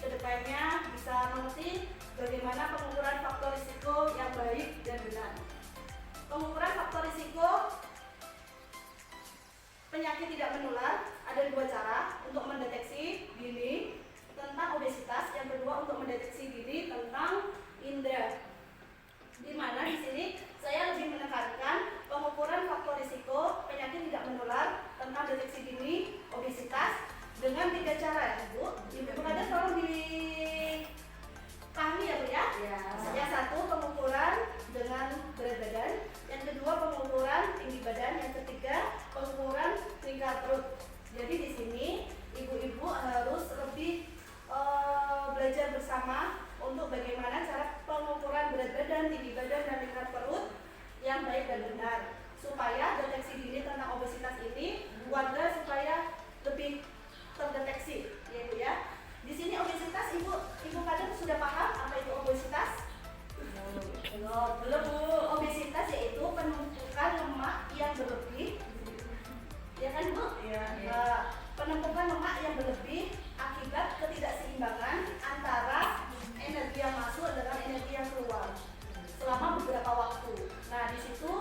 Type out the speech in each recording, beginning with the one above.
kedepannya bisa mengerti bagaimana pengukuran faktor risiko yang baik dan benar. Pengukuran faktor risiko penyakit tidak menular ada dua cara untuk mendeteksi dini tentang obesitas, yang kedua untuk mendeteksi dini tentang indera. Di mana di sini saya lebih menekankan pengukuran faktor risiko penyakit tidak menular tentang deteksi dini obesitas dengan tiga cara ya Bu. Ibu ada tolong dipahami ya Bu ya. Yang satu pengukuran dengan berat badan, yang kedua pengukuran tinggi badan, yang ketiga pengukuran tingkat perut. Jadi di sini ibu-ibu harus lebih belajar bersama untuk bagaimana cara pengukuran berat badan, tinggi badan, dan tingkat perut yang baik dan benar, supaya deteksi dini tentang obesitas ini warga supaya lebih terdeteksi, ya Bu ya. Di sini obesitas ibu kadang sudah paham apa itu obesitas? Belum Bu. Obesitas yaitu penumpukan lemak yang berlebih, ya kan Bu? Penumpukan lemak yang berlebih akibat ketidakseimbangan antara energi yang masuk dengan energi yang keluar selama beberapa waktu. Nah, di situ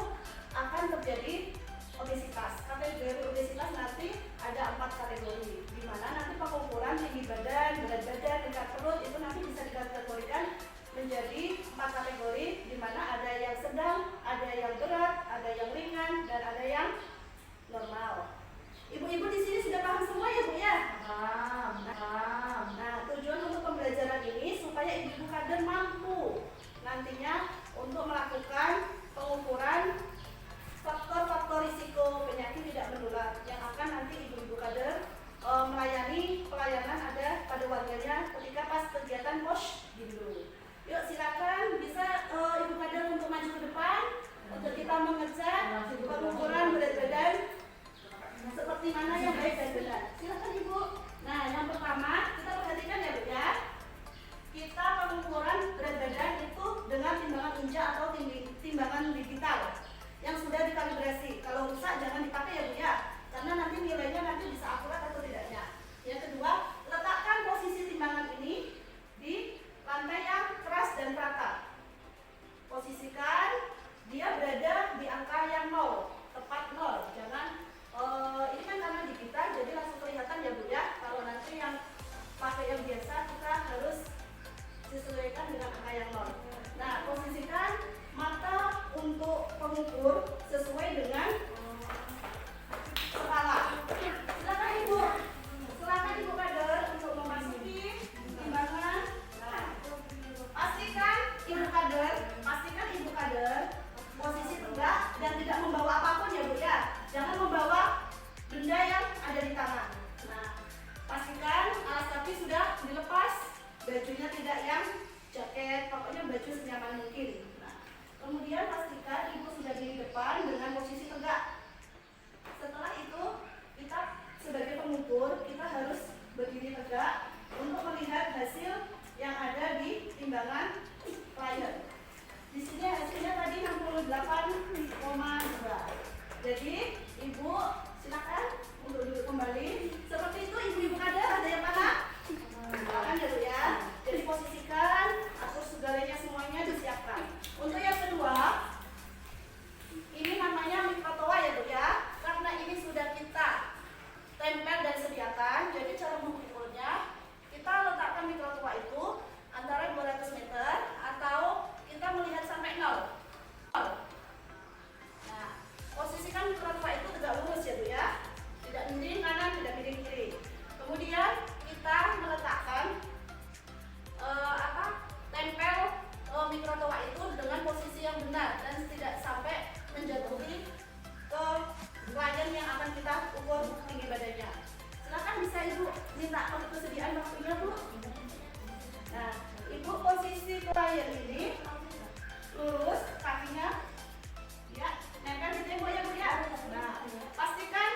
akan terjadi obesitas. Kategori obesitas nanti ada 4 kategori, di mana nanti pengukuran tinggi badan, berat badan, tingkat perut itu nanti bisa dikategorikan menjadi 4 kategori, di mana ada yang sedang, ada yang berat, ada yang ringan, dan ada yang normal. Ibu-ibu di sini sudah paham semua ya Bu ya? Paham. Nah, tujuan untuk pembelajaran ini supaya ibu-ibu kader mampu nantinya untuk melakukan pengukuran faktor-faktor risiko penyakit tidak menular yang akan nanti ibu-ibu kader melayani pelayanan ada pada warganya ketika pas kegiatan posyandu. Yuk silakan bisa ibu kader untuk maju ke depan untuk kita mengecek pengukuran berat badan seperti mana yang baik dan benar. Silakan Ibu. Nah, yang pertama kita perhatikan ya Bu ya. Kita pengukuran berat badan itu dengan timbangan injak atau timbangan digital yang sudah dikalibrasi. Kalau rusak jangan dipakai ya Bu ya, karena nanti nilainya nanti bisa akurat atau tidaknya. Yang kedua, letakkan posisi timbangan ini di lantai yang keras dan rata. Posisikan dia berada di angka yang 0, tepat 0. Jangan ini kan karena digital jadi langsung kelihatan ya Bu ya. Kalau nanti yang pakai yang biasa kita harus disesuaikan dengan angka yang 0. Nah, posisikan mata untuk pengukur sesuai dengan kepala. Silakan Ibu. Silakan Ibu kader untuk memasuki timbangan. Nah, pastikan Ibu kader posisi tegak dan tidak membawa apapun ya Bu ya. Jangan membawa benda yang ada di tangan. Nah, pastikan alas kaki sudah dilepas, bajunya tidak yang jaket, pokoknya baju senyaman mungkin. Nah, kemudian pastikan Ibu sudah di depan dengan posisi tegak. Setelah itu, kita sebagai pengukur, kita harus berdiri tegak untuk melihat hasil yang ada di timbangan klien. Di sini hasilnya tadi 68,2. Jadi Ibu silakan untuk duduk kembali. Seperti itu ibu-ibu kader, ada yang mana? Silakan ya Bu ya. Jadi posisikan, atur segalanya semuanya disiapkan. Untuk yang kedua, ini namanya mikrotoa ya Bu ya. Karena ini sudah kita tempel dan sediakan, jadi cara mengukurnya kita letakkan mikrotoa itu antara 200 meter atau kita melihat sampai 0. Nah, posisikan mikrotoa itu tegak lurus ya Bu ya. Tidak miring kanan, tidak miring kiri. Kemudian kita meletakkan tempel mikrotoa itu dengan posisi yang benar dan tidak sampai menjatuhi ke klien yang akan kita ukur tinggi badannya. Silakan bisa Ibu minta persediaan waktunya Bu. Nah, Ibu posisi klien ini lurus kakinya ya, nempel di tembok ya Bu ya. Nah, pastikan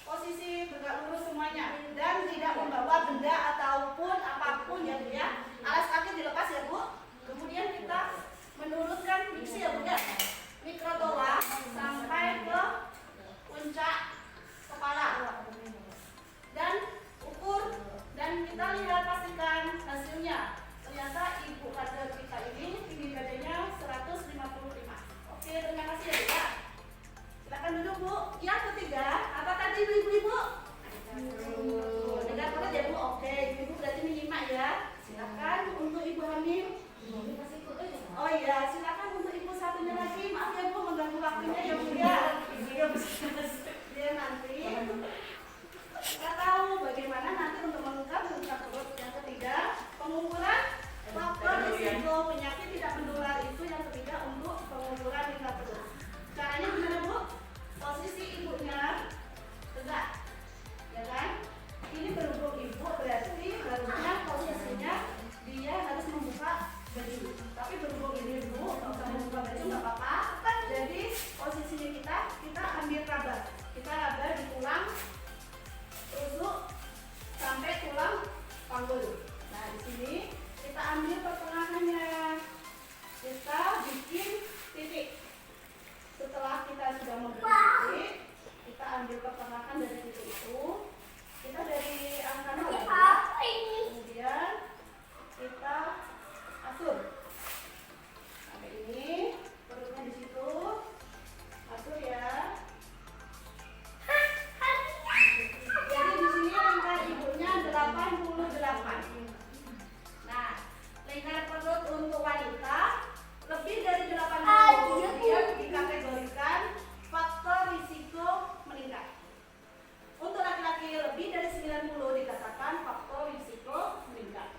posisi tegak lurus semuanya dan tidak membawa benda ataupun apapun ya Bu ya. Alas kaki dilepas ya Bu. Kemudian kita menurunkan fiksi ya Bu ya, mikrotoa sampai ke puncak kepala dan ukur, dan kita lihat pastikan ternyata ibu kader kita ini tinggi badannya 155. Oke, terima kasih ya Bu ya. Silakan duduk Bu. Yang ketiga, apa tadi ibu-ibu? Dengar banget ya Bu. Oke, ibu berarti menyimak ya. Silakan untuk ibu hamil. Oh iya, silakan untuk ibu satunya lagi. Maaf ya Bu, mengganggu waktunya ya Bu ya. Dia nanti kita tahu bagaimana nanti untuk mengungkap tentang perut. Yang ketiga, pengukuran faktor risiko penyakit tidak menular itu yang ketiga untuk pengukuran lingkar perut. Caranya gimana Bu? Posisi ibunya tegak, ya kan? Ini berhubung ibu berarti harusnya posisinya dia harus membuka baju. Tapi berhubung ini ibu nggak usah membuka baju nggak apa-apa. Jadi posisinya kita ambil raba, kita raba di tulang rusuk sampai tulang panggul. Nah di sini kita ambil pertengahannya, kita bikin titik. Setelah kita sudah membuat titik, kita ambil pertengahan dari titik itu. Kita dari angka 0 ya. Kemudian kita atur sampai ini, perutnya di situ, atur ya. Jadi di sini angka ibunya 88. Nah, lingkar perut untuk wanita lebih dari 80 kemudian dikategorikan faktor risiko meningkat. Untuk laki-laki lebih dari 90 dikatakan faktor risiko meningkat.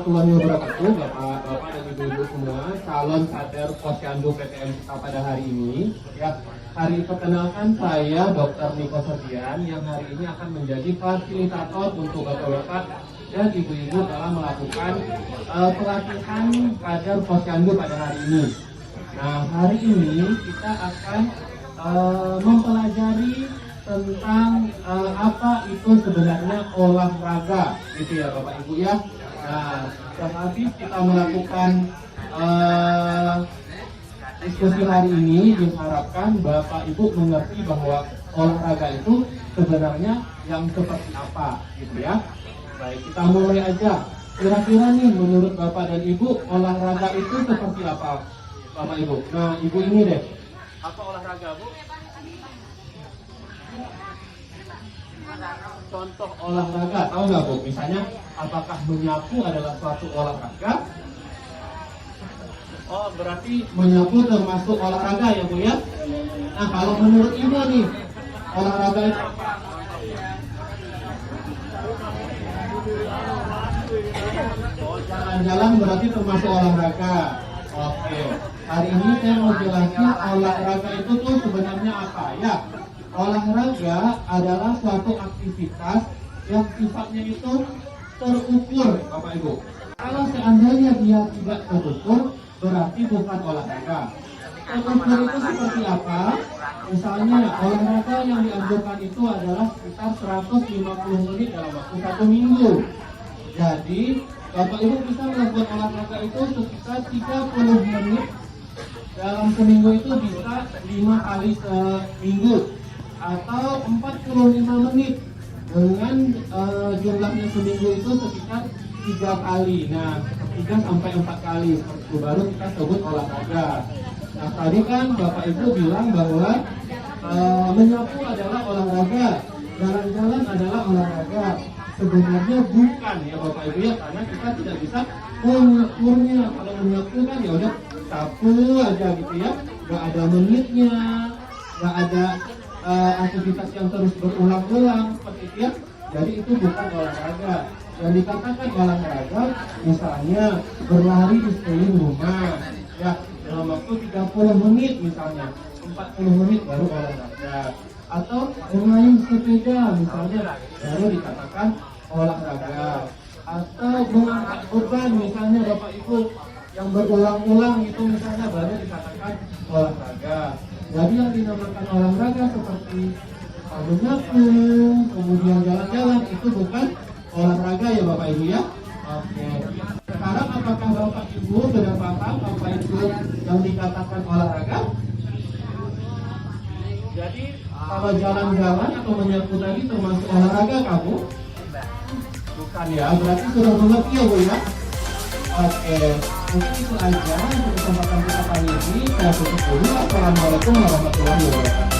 warahmatullahi wabarakatuh, Bapak dan Ibu-ibu semua, calon kader Posyandu PTN kita pada hari ini. Ya, hari perkenalkan saya Dr. Niko Setian yang hari ini akan menjadi fasilitator untuk Bapak-bapak dan Ibu-ibu dalam melakukan pelatihan kader Posyandu pada hari ini. Nah, hari ini kita akan mempelajari tentang apa itu sebenarnya olahraga, gitu ya Bapak Ibu ya. Nah, setelah habis kita melakukan diskusi hari ini, diharapkan Bapak Ibu mengerti bahwa olahraga itu sebenarnya yang seperti apa, gitu ya. Baik, kita mulai aja. Kira-kira nih menurut Bapak dan Ibu, olahraga itu seperti apa, Bapak Ibu? Nah, Ibu ini deh. Apa olahraga, Bu? Contoh olahraga, tahu nggak Bu? Misalnya, apakah menyapu adalah suatu olahraga? Oh, berarti menyapu termasuk olahraga ya Bu ya? Nah, kalau menurut Ibu nih, olahraga itu apa? Oh, jalan-jalan berarti termasuk olahraga. Oke, hari ini saya mau jelasin olahraga itu tuh sebenarnya apa ya? Olahraga adalah suatu aktivitas yang sifatnya itu terukur, Bapak Ibu. Kalau seandainya dia tidak terukur, berarti bukan olahraga. Terukur itu seperti apa? Misalnya olahraga yang dianjurkan itu adalah sekitar 150 menit dalam waktu 1 minggu. Jadi Bapak Ibu bisa melakukan olahraga itu sekitar 30 menit dalam seminggu, itu bisa 5 kali seminggu atau 45 menit dengan jumlahnya seminggu itu sekitar 3 kali. Nah, 3 sampai 4 kali itu baru kita sebut olahraga. Nah, tadi kan Bapak Ibu bilang bahwa menyapu adalah olahraga, jalan-jalan adalah olahraga. Sebenarnya bukan ya Bapak Ibu ya, karena kita tidak bisa mengukurnya. Kalau menyapu kan ya udah sapu aja gitu ya, nggak ada menitnya, nggak ada aktivitas yang terus berulang-ulang seperti itu ya. Jadi itu bukan olahraga. Yang dikatakan olahraga misalnya berlari di sekeliling rumah ya dalam waktu 30 menit misalnya, 40 menit baru olahraga. Atau bermain sepeda misalnya baru dikatakan olahraga. Atau mengangkat beban misalnya Bapak Ibu yang berulang-ulang itu misalnya baru dikatakan olahraga. Jadi yang dinamakan olahraga seperti menyapu, kemudian jalan-jalan, itu bukan olahraga ya Bapak Ibu ya. Oke. Sekarang apakah Bapak Ibu sudah paham apa itu yang dikatakan olahraga? Jadi kalau jalan-jalan atau menyapu tadi termasuk olahraga kamu? Bukan ya, berarti sudah mengerti ya Bu ya. Oke, mungkin itu aja untuk kesempatan kita kali ini. Saya tutup dulu. Assalamualaikum warahmatullahi wabarakatuh.